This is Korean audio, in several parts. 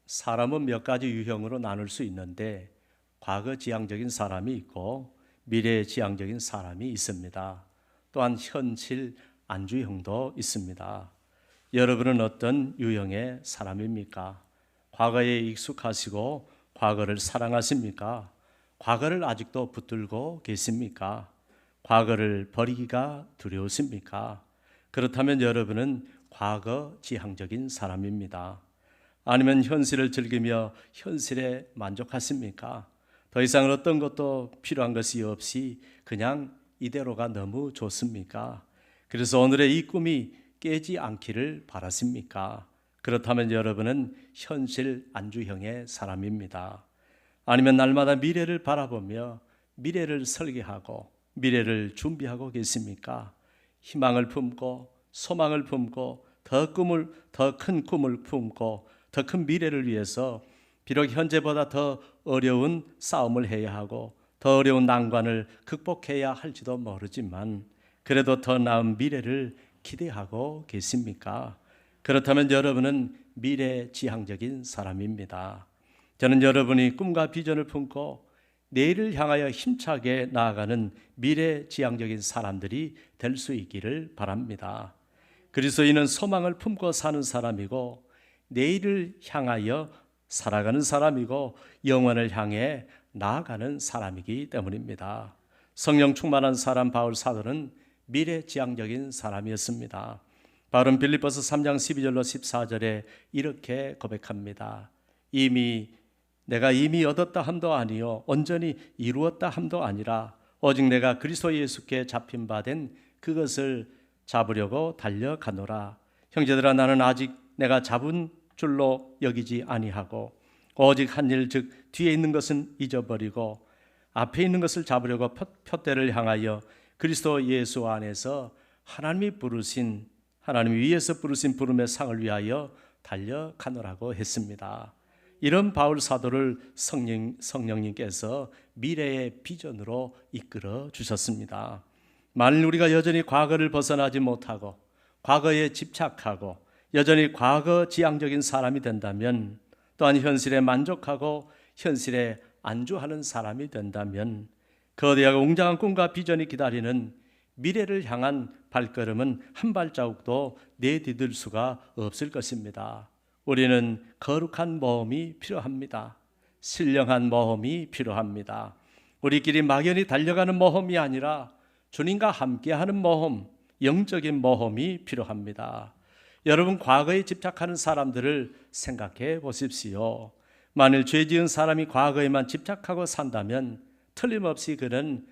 사람은 몇 가지 유형으로 나눌 수 있는데 과거 지향적인 사람이 있고 미래 지향적인 사람이 있습니다. 또한 현실 안주형도 있습니다. 여러분은 어떤 유형의 사람입니까? 과거에 익숙하시고 과거를 사랑하십니까? 과거를 아직도 붙들고 계십니까? 과거를 버리기가 두려우십니까? 그렇다면 여러분은 과거 지향적인 사람입니다. 아니면 현실을 즐기며 현실에 만족하십니까? 더 이상 어떤 것도 필요한 것이 없이 그냥 이대로가 너무 좋습니까? 그래서 오늘의 이 꿈이 깨지 않기를 바라십니까? 그렇다면 여러분은 현실 안주형의 사람입니다. 아니면 날마다 미래를 바라보며 미래를 설계하고 미래를 준비하고 계십니까? 희망을 품고 소망을 품고 더 큰 꿈을 품고 더 큰 미래를 위해서 비록 현재보다 더 어려운 싸움을 해야 하고 더 어려운 난관을 극복해야 할지도 모르지만 그래도 더 나은 미래를 기대하고 계십니까? 그렇다면 여러분은 미래지향적인 사람입니다. 저는 여러분이 꿈과 비전을 품고 내일을 향하여 힘차게 나아가는 미래지향적인 사람들이 될 수 있기를 바랍니다. 그리스도인은 소망을 품고 사는 사람이고 내일을 향하여 살아가는 사람이고 영원을 향해 나아가는 사람이기 때문입니다. 성령 충만한 사람 바울 사도는 미래지향적인 사람이었습니다. 바울은 빌립보서 3장 12절로 14절에 이렇게 고백합니다. 내가 이미 얻었다 함도 아니요 온전히 이루었다 함도 아니라 오직 내가 그리스도 예수께 잡힌 바 된 그것을 잡으려고 달려가노라. 형제들아, 나는 아직 내가 잡은 줄로 여기지 아니하고 오직 한 일 즉 뒤에 있는 것은 잊어버리고 앞에 있는 것을 잡으려고 표대를 향하여 그리스도 예수 안에서 하나님이 위에서 부르신 부름의 상을 위하여 달려가노라고 했습니다. 이런 바울 사도를 성령님께서 미래의 비전으로 이끌어 주셨습니다. 만일 우리가 여전히 과거를 벗어나지 못하고 과거에 집착하고 여전히 과거 지향적인 사람이 된다면, 또한 현실에 만족하고 현실에 안주하는 사람이 된다면 거대하고 웅장한 꿈과 비전이 기다리는 미래를 향한 발걸음은 한 발자국도 내디딜 수가 없을 것입니다. 우리는 거룩한 모험이 필요합니다. 신령한 모험이 필요합니다. 우리끼리 막연히 달려가는 모험이 아니라 주님과 함께하는 모험, 영적인 모험이 필요합니다. 여러분, 과거에 집착하는 사람들을 생각해 보십시오. 만일 죄 지은 사람이 과거에만 집착하고 산다면 틀림없이 그는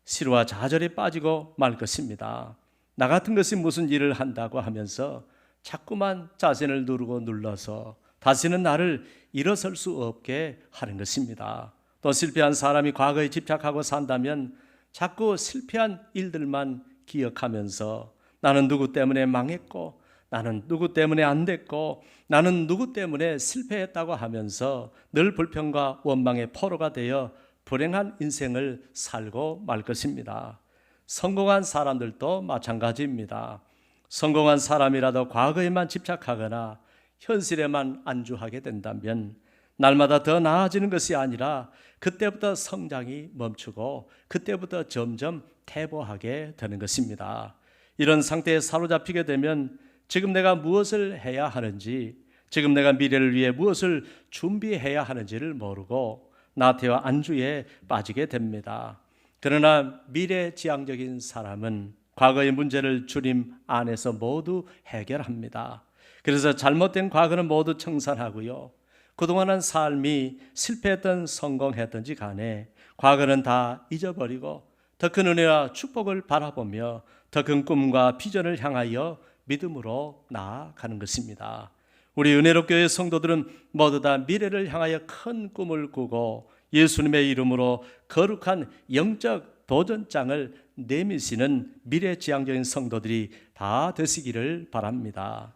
시루와 좌절에 빠지고 말 것입니다. 나 같은 것이 무슨 일을 한다고 하면서 자꾸만 자신을 누르고 눌러서 다시는 나를 일어설 수 없게 하는 것입니다. 또 실패한 사람이 과거에 집착하고 산다면 자꾸 실패한 일들만 기억하면서 나는 누구 때문에 망했고 나는 누구 때문에 안 됐고 나는 누구 때문에 실패했다고 하면서 늘 불평과 원망의 포로가 되어 불행한 인생을 살고 말 것입니다. 성공한 사람들도 마찬가지입니다. 성공한 사람이라도 과거에만 집착하거나 현실에만 안주하게 된다면 날마다 더 나아지는 것이 아니라 그때부터 성장이 멈추고 그때부터 점점 퇴보하게 되는 것입니다. 이런 상태에 사로잡히게 되면 지금 내가 무엇을 해야 하는지, 지금 내가 미래를 위해 무엇을 준비해야 하는지를 모르고 나태와 안주에 빠지게 됩니다. 그러나 미래지향적인 사람은 과거의 문제를 주님 안에서 모두 해결합니다. 그래서 잘못된 과거는 모두 청산하고요, 그동안의 삶이 실패했든 성공했든지 간에 과거는 다 잊어버리고 더 큰 은혜와 축복을 바라보며 더 큰 꿈과 비전을 향하여 믿음으로 나아가는 것입니다. 우리 은혜롭교회 성도들은 모두 다 미래를 향하여 큰 꿈을 꾸고 예수님의 이름으로 거룩한 영적 도전장을 내미시는 미래지향적인 성도들이 다 되시기를 바랍니다.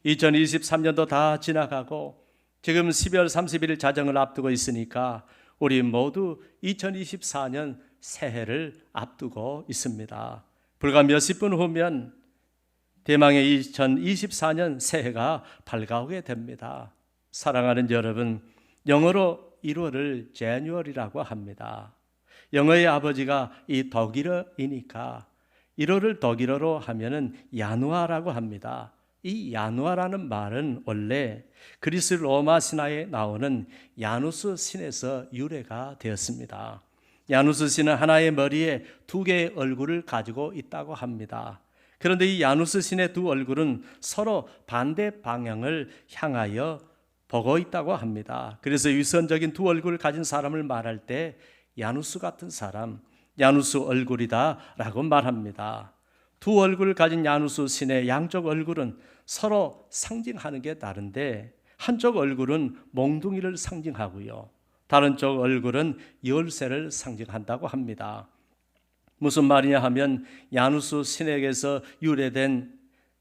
2023년도 다 지나가고 지금 12월 31일 자정을 앞두고 있으니까 우리 모두 2024년 새해를 앞두고 있습니다. 불과 몇십 분 후면 대망의 2024년 새해가 밝아오게 됩니다. 사랑하는 여러분, 영어로 1월을 January라고 합니다. 영어의 아버지가 이 독일어이니까 1월을 독일어로 하면은 야누아라고 합니다. 이 야누아라는 말은 원래 그리스 로마 신화에 나오는 야누스 신에서 유래가 되었습니다. 야누스 신은 하나의 머리에 두 개의 얼굴을 가지고 있다고 합니다. 그런데 이 야누스 신의 두 얼굴은 서로 반대 방향을 향하여 보고 있다고 합니다. 그래서 위선적인 두 얼굴을 가진 사람을 말할 때 야누스 같은 사람, 야누스 얼굴이다 라고 말합니다. 두 얼굴을 가진 야누스 신의 양쪽 얼굴은 서로 상징하는 게 다른데 한쪽 얼굴은 몽둥이를 상징하고요, 다른 쪽 얼굴은 열쇠를 상징한다고 합니다. 무슨 말이냐 하면 야누스 신에게서 유래된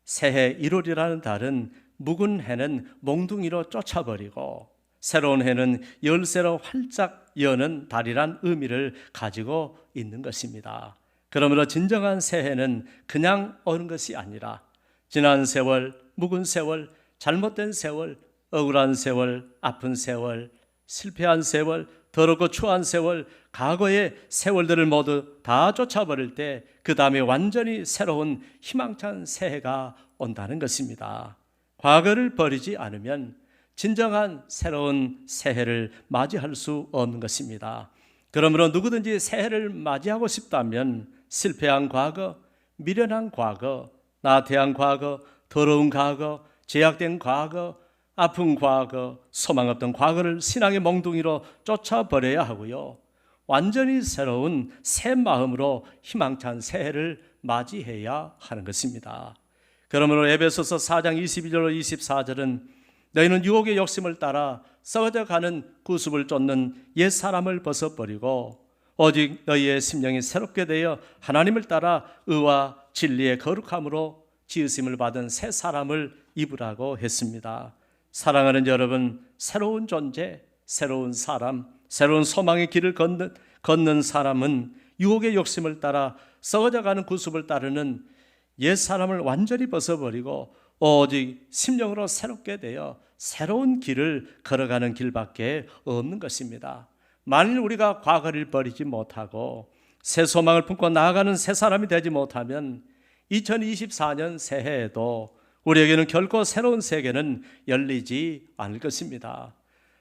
새해 1월이라는 달은 묵은 해는 몽둥이로 쫓아버리고 새로운 해는 열쇠로 활짝 여는 달이란 의미를 가지고 있는 것입니다. 그러므로 진정한 새해는 그냥 오는 것이 아니라 지난 세월, 묵은 세월, 잘못된 세월, 억울한 세월, 아픈 세월, 실패한 세월, 더럽고 추한 세월, 과거의 세월들을 모두 다 쫓아버릴 때 그 다음에 완전히 새로운 희망찬 새해가 온다는 것입니다. 과거를 버리지 않으면 진정한 새로운 새해를 맞이할 수 없는 것입니다. 그러므로 누구든지 새해를 맞이하고 싶다면 실패한 과거, 미련한 과거, 나태한 과거, 더러운 과거, 제약된 과거, 아픈 과거, 소망 없던 과거를 신앙의 몽둥이로 쫓아버려야 하고요, 완전히 새로운 새 마음으로 희망찬 새해를 맞이해야 하는 것입니다. 그러므로 에베소서 4장 22절로 24절은 너희는 유혹의 욕심을 따라 썩어져 가는 구습을 쫓는 옛 사람을 벗어버리고 오직 너희의 심령이 새롭게 되어 하나님을 따라 의와 진리의 거룩함으로 지으심을 받은 새 사람을 입으라고 했습니다. 사랑하는 여러분, 새로운 존재, 새로운 사람, 새로운 소망의 길을 걷는 사람은 유혹의 욕심을 따라 썩어져가는 구습을 따르는 옛 사람을 완전히 벗어버리고 오직 심령으로 새롭게 되어 새로운 길을 걸어가는 길밖에 없는 것입니다. 만일 우리가 과거를 버리지 못하고 새 소망을 품고 나아가는 새 사람이 되지 못하면 2024년 새해에도 우리에게는 결코 새로운 세계는 열리지 않을 것입니다.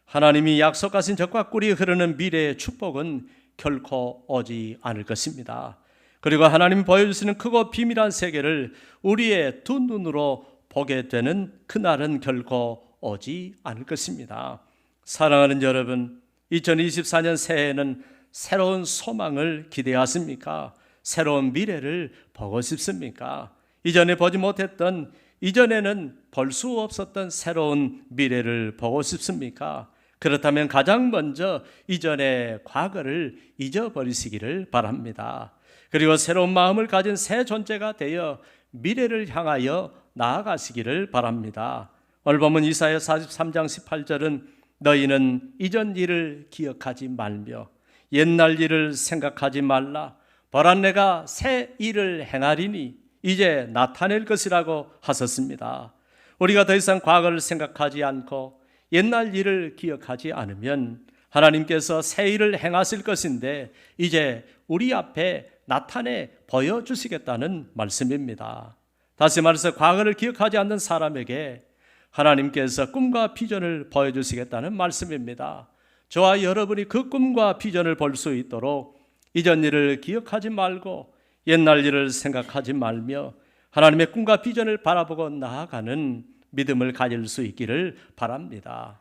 하나님이 약속하신 적과 꿀이 흐르는 미래의 축복은 결코 오지 않을 것입니다. 그리고 하나님이 보여주시는 크고 비밀한 세계를 우리의 두 눈으로 보게 되는 그날은 결코 오지 않을 것입니다. 사랑하는 여러분, 2024년 새해에는 새로운 소망을 기대하십니까? 새로운 미래를 보고 싶습니까? 이전에 보지 못했던, 이전에는 볼 수 없었던 새로운 미래를 보고 싶습니까? 그렇다면 가장 먼저 이전의 과거를 잊어버리시기를 바랍니다. 그리고 새로운 마음을 가진 새 존재가 되어 미래를 향하여 나아가시기를 바랍니다. 오늘 본문 이사야 43장 18절은 너희는 이전 일을 기억하지 말며 옛날 일을 생각하지 말라. 보라 내가 새 일을 행하리니 이제 나타낼 것이라고 하셨습니다. 우리가 더 이상 과거를 생각하지 않고 옛날 일을 기억하지 않으면 하나님께서 새 일을 행하실 것인데 이제 우리 앞에 나타내 보여주시겠다는 말씀입니다. 다시 말해서 과거를 기억하지 않는 사람에게 하나님께서 꿈과 비전을 보여주시겠다는 말씀입니다. 저와 여러분이 그 꿈과 비전을 볼 수 있도록 이전 일을 기억하지 말고 옛날 일을 생각하지 말며 하나님의 꿈과 비전을 바라보고 나아가는 믿음을 가질 수 있기를 바랍니다.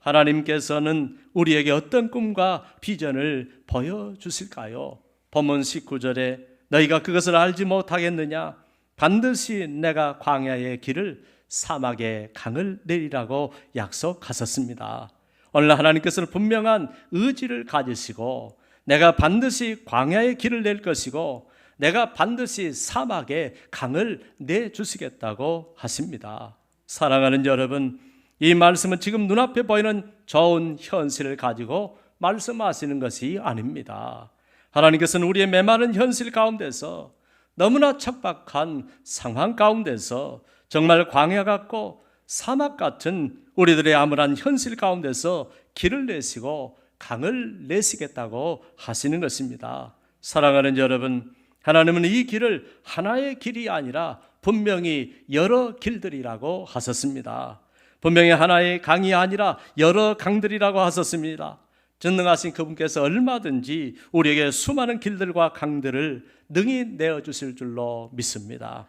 하나님께서는 우리에게 어떤 꿈과 비전을 보여주실까요? 본문 19절에 너희가 그것을 알지 못하겠느냐? 반드시 내가 광야의 길을 사막의 강을 내리라고 약속하셨습니다. 오늘 하나님께서는 분명한 의지를 가지시고 내가 반드시 광야의 길을 낼 것이고 내가 반드시 사막의 강을 내주시겠다고 하십니다. 사랑하는 여러분, 이 말씀은 지금 눈앞에 보이는 좋은 현실을 가지고 말씀하시는 것이 아닙니다. 하나님께서는 우리의 메마른 현실 가운데서 너무나 척박한 상황 가운데서 정말 광야 같고 사막 같은 우리들의 암울한 현실 가운데서 길을 내시고 강을 내시겠다고 하시는 것입니다. 사랑하는 여러분, 하나님은 이 길을 하나의 길이 아니라 분명히 여러 길들이라고 하셨습니다. 분명히 하나의 강이 아니라 여러 강들이라고 하셨습니다. 전능하신 그분께서 얼마든지 우리에게 수많은 길들과 강들을 능히 내어주실 줄로 믿습니다.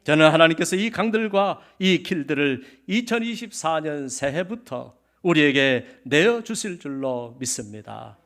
저는 하나님께서 이 강들과 이 길들을 2024년 새해부터 우리에게 내어주실 줄로 믿습니다.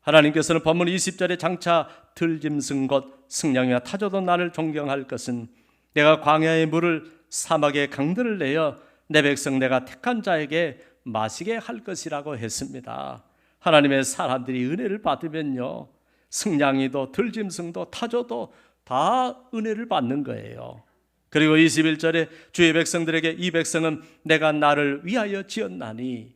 하나님께서는 본문 20절에 장차 들짐승 곧 승냥이와 타조도 나를 존경할 것은 내가 광야의 물을 사막의 강들을 내어 내 백성 내가 택한 자에게 마시게 할 것이라고 했습니다. 하나님의 사람들이 은혜를 받으면요, 승냥이도 들짐승도 타조도 다 은혜를 받는 거예요. 그리고 21절에 주의 백성들에게 이 백성은 내가 나를 위하여 지었나니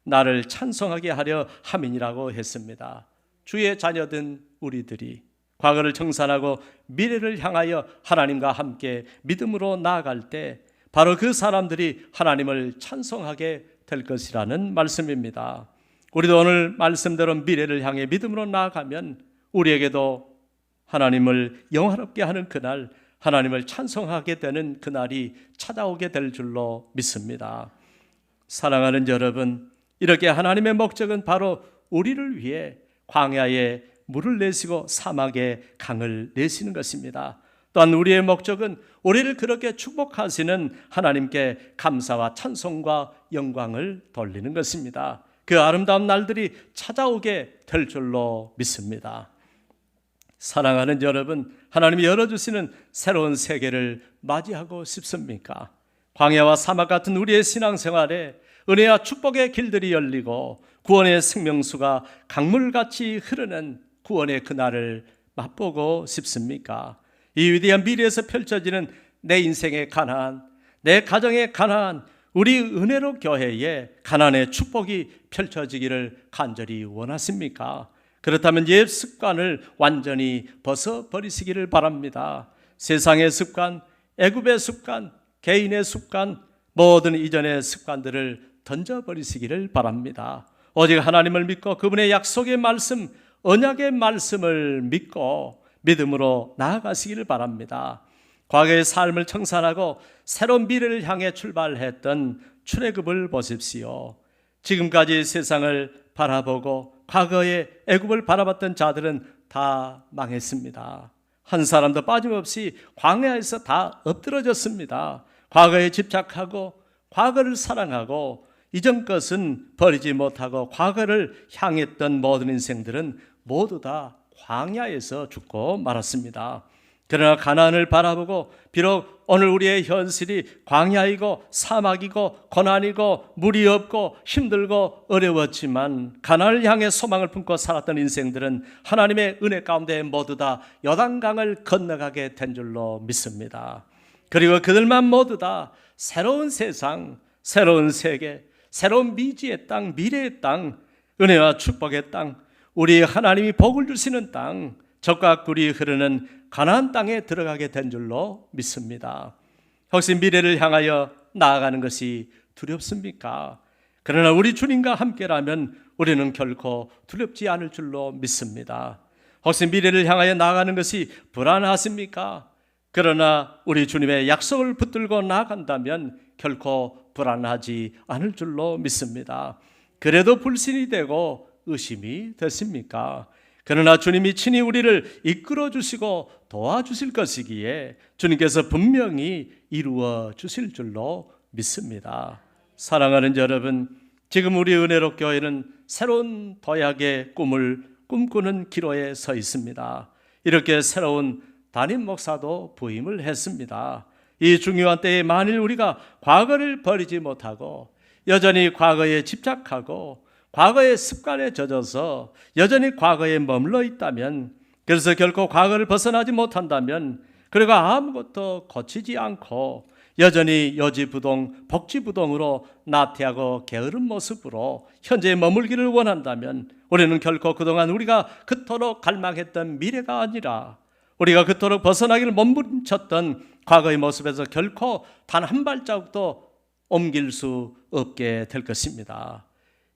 나를 찬송하게 하려 함이니라고 했습니다. 주의 자녀된 우리들이 과거를 청산하고 미래를 향하여 하나님과 함께 믿음으로 나아갈 때 바로 그 사람들이 하나님을 찬송하게 될 것이라는 말씀입니다. 우리도 오늘 말씀대로 미래를 향해 믿음으로 나아가면 우리에게도 하나님을 영화롭게 하는 그날, 하나님을 찬송하게 되는 그날이 찾아오게 될 줄로 믿습니다. 사랑하는 여러분, 이렇게 하나님의 목적은 바로 우리를 위해 광야에 물을 내시고 사막에 강을 내시는 것입니다. 또한 우리의 목적은 우리를 그렇게 축복하시는 하나님께 감사와 찬송과 영광을 돌리는 것입니다. 그 아름다운 날들이 찾아오게 될 줄로 믿습니다. 사랑하는 여러분, 하나님이 열어주시는 새로운 세계를 맞이하고 싶습니까? 광야와 사막 같은 우리의 신앙생활에 은혜와 축복의 길들이 열리고 구원의 생명수가 강물같이 흐르는 구원의 그날을 맛보고 싶습니까? 이 위대한 미래에서 펼쳐지는 내 인생의 가나안, 내 가정의 가나안, 우리 은혜로 교회에 가나안의 축복이 펼쳐지기를 간절히 원하십니까? 그렇다면 옛 습관을 완전히 벗어버리시기를 바랍니다. 세상의 습관, 애굽의 습관, 개인의 습관, 모든 이전의 습관들을 던져버리시기를 바랍니다. 오직 하나님을 믿고 그분의 약속의 말씀, 언약의 말씀을 믿고 믿음으로 나아가시기를 바랍니다. 과거의 삶을 청산하고 새로운 미래를 향해 출발했던 출애굽을 보십시오. 지금까지 세상을 바라보고 과거의 애굽을 바라봤던 자들은 다 망했습니다. 한 사람도 빠짐없이 광야에서 다 엎드러졌습니다. 과거에 집착하고 과거를 사랑하고 이전 것은 버리지 못하고 과거를 향했던 모든 인생들은 모두 다 광야에서 죽고 말았습니다. 그러나 가나안을 바라보고 비록 오늘 우리의 현실이 광야이고 사막이고 고난이고 물이 없고 힘들고 어려웠지만 가나안을 향해 소망을 품고 살았던 인생들은 하나님의 은혜 가운데 모두 다 요단강을 건너가게 된 줄로 믿습니다. 그리고 그들만 모두 다 새로운 세상, 새로운 세계, 새로운 미지의 땅, 미래의 땅, 은혜와 축복의 땅, 우리 하나님이 복을 주시는 땅, 젖과 꿀이 흐르는 가나안 땅에 들어가게 된 줄로 믿습니다. 혹시 미래를 향하여 나아가는 것이 두렵습니까? 그러나 우리 주님과 함께라면 우리는 결코 두렵지 않을 줄로 믿습니다. 혹시 미래를 향하여 나아가는 것이 불안하십니까? 그러나 우리 주님의 약속을 붙들고 나아간다면 결코 불안하지 않을 줄로 믿습니다. 그래도 불신이 되고 의심이 됐습니까? 그러나 주님이 친히 우리를 이끌어 주시고 도와주실 것이기에 주님께서 분명히 이루어 주실 줄로 믿습니다. 사랑하는 여러분, 지금 우리 은혜로 교회는 새로운 도약의 꿈을 꿈꾸는 기로에 서 있습니다. 이렇게 새로운 담임 목사도 부임을 했습니다. 이 중요한 때에 만일 우리가 과거를 버리지 못하고 여전히 과거에 집착하고 과거의 습관에 젖어서 여전히 과거에 머물러 있다면, 그래서 결코 과거를 벗어나지 못한다면, 그리고 아무것도 고치지 않고 여전히 여지부동 복지부동으로 나태하고 게으른 모습으로 현재에 머물기를 원한다면 우리는 결코 그동안 우리가 그토록 갈망했던 미래가 아니라 우리가 그토록 벗어나기를 몸부림쳤던 과거의 모습에서 결코 단 한 발자국도 옮길 수 없게 될 것입니다.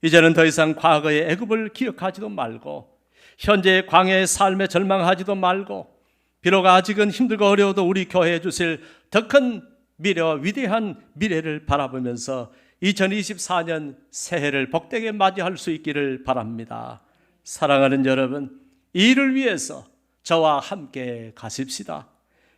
이제는 더 이상 과거의 애굽을 기억하지도 말고 현재의 광야의 삶에 절망하지도 말고 비록 아직은 힘들고 어려워도 우리 교회에 주실 더 큰 미래와 위대한 미래를 바라보면서 2024년 새해를 복되게 맞이할 수 있기를 바랍니다. 사랑하는 여러분, 이 일을 위해서 저와 함께 가십시다.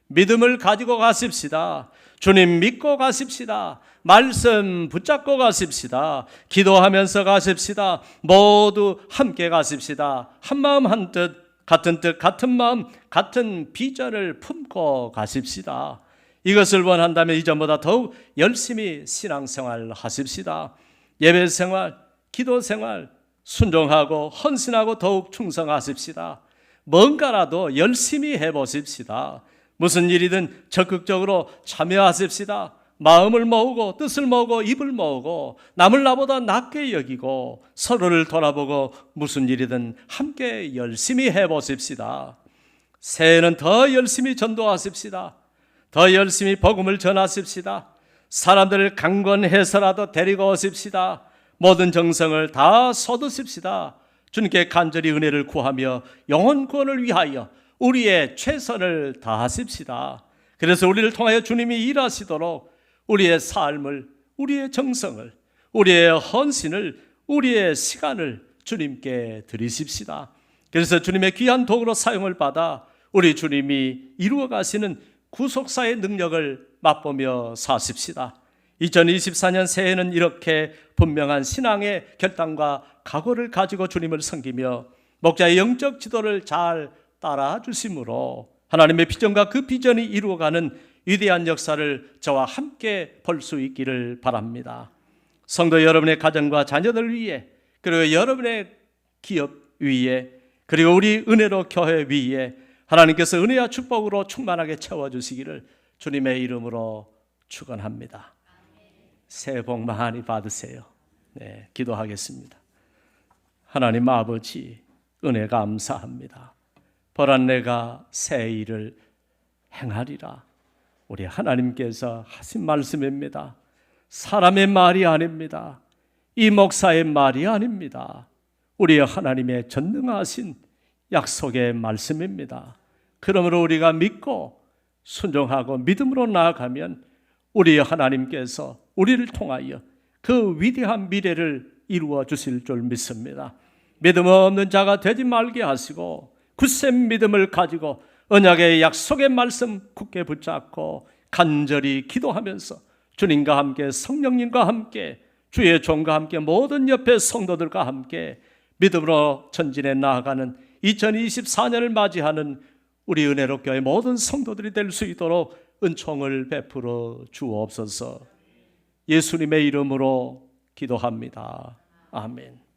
믿음을 가지고 가십시다. 주님 믿고 가십시다. 말씀 붙잡고 가십시다. 기도하면서 가십시다. 모두 함께 가십시다. 한마음 한뜻, 같은 뜻, 같은 마음, 같은 비전을 품고 가십시다. 이것을 원한다면 이전보다 더욱 열심히 신앙생활 하십시다. 예배생활, 기도생활 순종하고 헌신하고 더욱 충성하십시다. 뭔가라도 열심히 해보십시다. 무슨 일이든 적극적으로 참여하십시다. 마음을 모으고 뜻을 모으고 입을 모으고 남을 나보다 낮게 여기고 서로를 돌아보고 무슨 일이든 함께 열심히 해보십시다. 새해는 더 열심히 전도하십시다. 더 열심히 복음을 전하십시다. 사람들을 강권해서라도 데리고 오십시다. 모든 정성을 다 쏟으십시다. 주님께 간절히 은혜를 구하며 영혼 구원을 위하여 우리의 최선을 다하십시다. 그래서 우리를 통하여 주님이 일하시도록 우리의 삶을, 우리의 정성을, 우리의 헌신을, 우리의 시간을 주님께 드리십시다. 그래서 주님의 귀한 도구로 사용을 받아 우리 주님이 이루어 가시는 구속사의 능력을 맛보며 사십시다. 2024년 새해는 이렇게 분명한 신앙의 결단과 각오를 가지고 주님을 섬기며 목자의 영적 지도를 잘 따라 주심으로 하나님의 비전과 그 비전이 이루어가는 위대한 역사를 저와 함께 볼 수 있기를 바랍니다. 성도 여러분의 가정과 자녀들 위해, 그리고 여러분의 기업 위에, 그리고 우리 은혜로 교회 위에 하나님께서 은혜와 축복으로 충만하게 채워주시기를 주님의 이름으로 축원합니다. 새해 복 많이 받으세요. 네, 기도하겠습니다. 하나님 아버지, 은혜 감사합니다. 벌한 내가 새 일을 행하리라. 우리 하나님께서 하신 말씀입니다. 사람의 말이 아닙니다. 이 목사의 말이 아닙니다. 우리 하나님의 전능하신 약속의 말씀입니다. 그러므로 우리가 믿고 순종하고 믿음으로 나아가면 우리 하나님께서 우리를 통하여 그 위대한 미래를 이루어 주실 줄 믿습니다. 믿음 없는 자가 되지 말게 하시고 굳센 믿음을 가지고 언약의 약속의 말씀 굳게 붙잡고 간절히 기도하면서 주님과 함께 성령님과 함께 주의 종과 함께 모든 옆에 성도들과 함께 믿음으로 전진해 나아가는 2024년을 맞이하는 우리 은혜로 교회 모든 성도들이 될 수 있도록 은총을 베풀어 주옵소서. 예수님의 이름으로 기도합니다. 아멘.